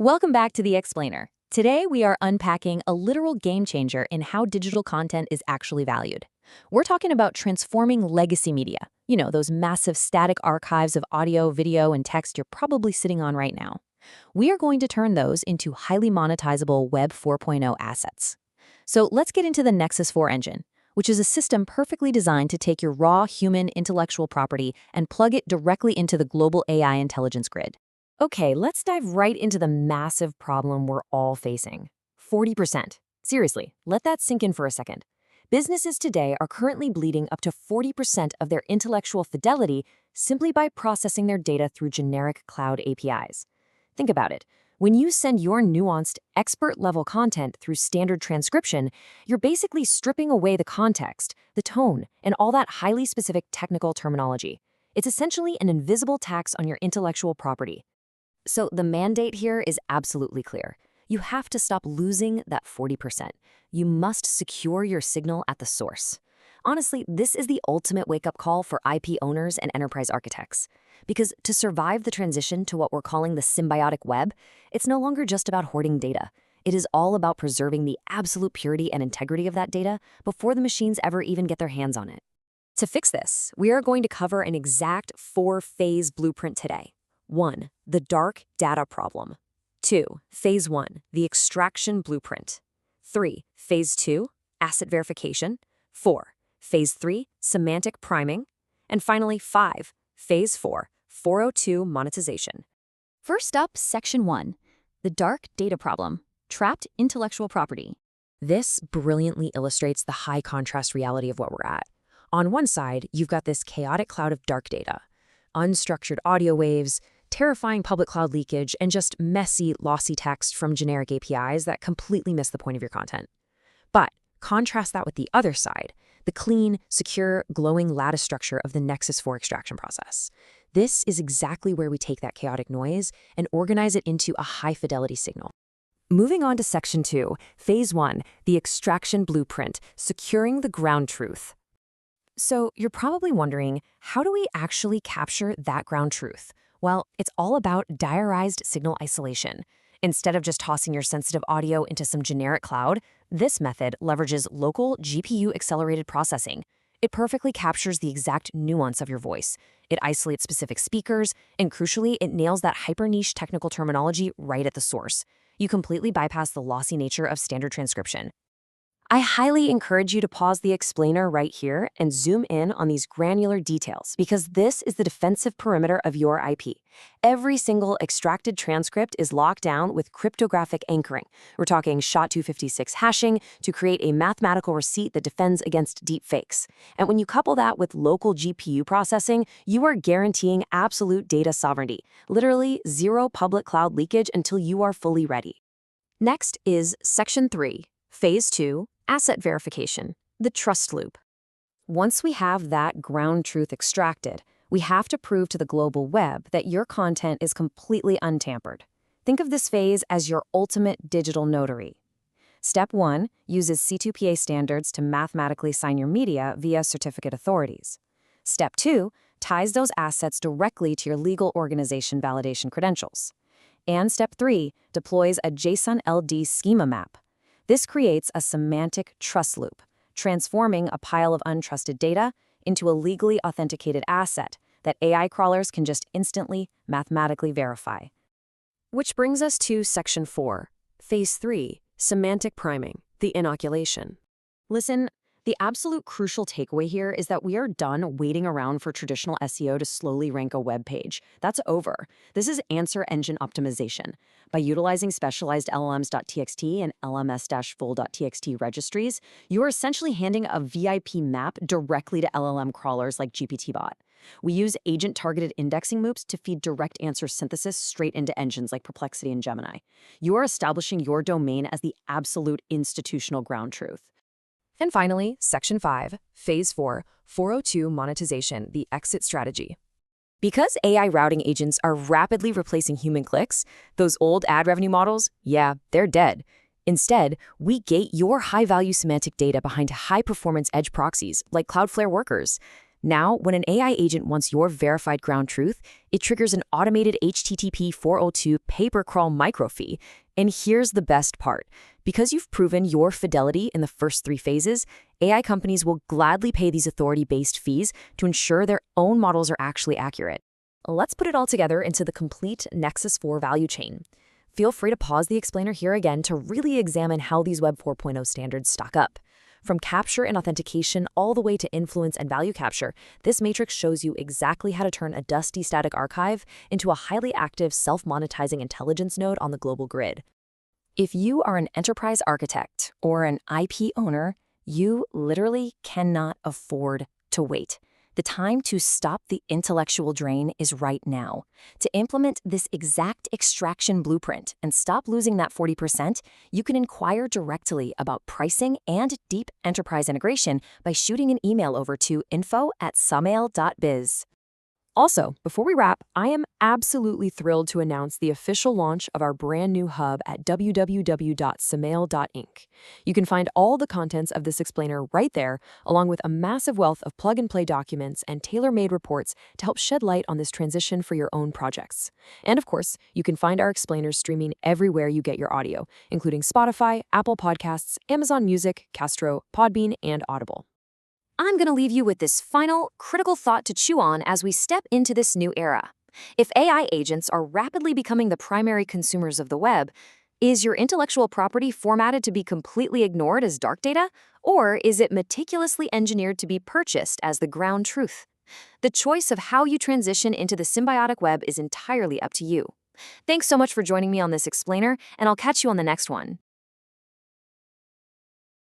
Welcome back to The Explainer. Today, we are unpacking a literal game changer in how digital content is actually valued. We're talking about transforming legacy media. You know, those massive static archives of audio, video, and text you're probably sitting on right now. We are going to turn those into highly monetizable Web 4.0 assets. So let's get into the Nexus 4 engine, which is a system perfectly designed to take your raw human intellectual property and plug it directly into the global AI intelligence grid. Okay, let's dive right into the massive problem we're all facing. 40%. Seriously, let that sink in for a second. Businesses today are currently bleeding up to 40% of their intellectual fidelity simply by processing their data through generic cloud APIs. Think about it. When you send your nuanced, expert-level content through standard transcription, you're basically stripping away the context, the tone, and all that highly specific technical terminology. It's essentially an invisible tax on your intellectual property. So the mandate here is absolutely clear. You have to stop losing that 40%. You must secure your signal at the source. Honestly, this is the ultimate wake-up call for IP owners and enterprise architects. Because to survive the transition to what we're calling the Symbiotic Web, it's no longer just about hoarding data. It is all about preserving the absolute purity and integrity of that data before the machines ever even get their hands on it. To fix this, we are going to cover an exact 4-phase blueprint today. 1. The dark data problem. 2. Phase 1. The extraction blueprint. 3. Phase 2. Asset verification. 4. Phase 3. Semantic priming. And finally, 5. Phase 4. 402 monetization. First up, Section 1. The dark data problem. Trapped intellectual property. This brilliantly illustrates the high contrast reality of what we're at. On one side, you've got this chaotic cloud of dark data. Unstructured audio waves, terrifying public cloud leakage, and just messy, lossy text from generic APIs that completely miss the point of your content. But contrast that with the other side, the clean, secure, glowing lattice structure of the Nexus 4 extraction process. This is exactly where we take that chaotic noise and organize it into a high-fidelity signal. Moving on to Section 2, Phase 1, the extraction blueprint, securing the ground truth. So you're probably wondering, how do we actually capture that ground truth? Well, it's all about diarized signal isolation. Instead of just tossing your sensitive audio into some generic cloud, this method leverages local GPU-accelerated processing. It perfectly captures the exact nuance of your voice. It isolates specific speakers, and crucially, it nails that hyper-niche technical terminology right at the source. You completely bypass the lossy nature of standard transcription. I highly encourage you to pause the explainer right here and zoom in on these granular details because this is the defensive perimeter of your IP. Every single extracted transcript is locked down with cryptographic anchoring. We're talking SHA-256 hashing to create a mathematical receipt that defends against deepfakes. And when you couple that with local GPU processing, you are guaranteeing absolute data sovereignty, literally zero public cloud leakage until you are fully ready. Next is Section 3, Phase 2, Asset verification, the trust loop. Once we have that ground truth extracted, we have to prove to the global web that your content is completely untampered. Think of this phase as your ultimate digital notary. Step 1 uses C2PA standards to mathematically sign your media via certificate authorities. Step 2 ties those assets directly to your legal organization validation credentials. And Step 3 deploys a JSON-LD schema map. This creates a semantic trust loop, transforming a pile of untrusted data into a legally authenticated asset that AI crawlers can just instantly, mathematically verify. Which brings us to Section 4, Phase 3, Semantic priming, the inoculation. Listen, the absolute crucial takeaway here is that we are done waiting around for traditional SEO to slowly rank a web page. That's over. This is answer engine optimization. By utilizing specialized LLMs.txt and LMS-full.txt registries, you are essentially handing a VIP map directly to LLM crawlers like GPTbot. We use agent-targeted indexing loops to feed direct answer synthesis straight into engines like Perplexity and Gemini. You are establishing your domain as the absolute institutional ground truth. And finally, Section 5, Phase 4, 402 monetization, the exit strategy. Because AI routing agents are rapidly replacing human clicks, those old ad revenue models, yeah, they're dead. Instead, we gate your high-value semantic data behind high-performance edge proxies like Cloudflare Workers. Now, when an AI agent wants your verified ground truth, it triggers an automated HTTP 402 paper crawl microfee. And here's the best part. Because you've proven your fidelity in the first 3 phases, AI companies will gladly pay these authority-based fees to ensure their own models are actually accurate. Let's put it all together into the complete Nexus 4 value chain. Feel free to pause the explainer here again to really examine how these Web 4.0 standards stack up. From capture and authentication all the way to influence and value capture, this matrix shows you exactly how to turn a dusty static archive into a highly active self-monetizing intelligence node on the global grid. If you are an enterprise architect or an IP owner, you literally cannot afford to wait. The time to stop the intellectual drain is right now. To implement this exact extraction blueprint and stop losing that 40%, you can inquire directly about pricing and deep enterprise integration by shooting an email over to info@samail.biz. Also, before we wrap, I am absolutely thrilled to announce the official launch of our brand new hub at www.samail.inc. You can find all the contents of this explainer right there, along with a massive wealth of plug-and-play documents and tailor-made reports to help shed light on this transition for your own projects. And of course, you can find our explainers streaming everywhere you get your audio, including Spotify, Apple Podcasts, Amazon Music, Castro, Podbean, and Audible. I'm going to leave you with this final, critical thought to chew on as we step into this new era. If AI agents are rapidly becoming the primary consumers of the web, is your intellectual property formatted to be completely ignored as dark data, or is it meticulously engineered to be purchased as the ground truth? The choice of how you transition into the symbiotic web is entirely up to you. Thanks so much for joining me on this explainer, and I'll catch you on the next one.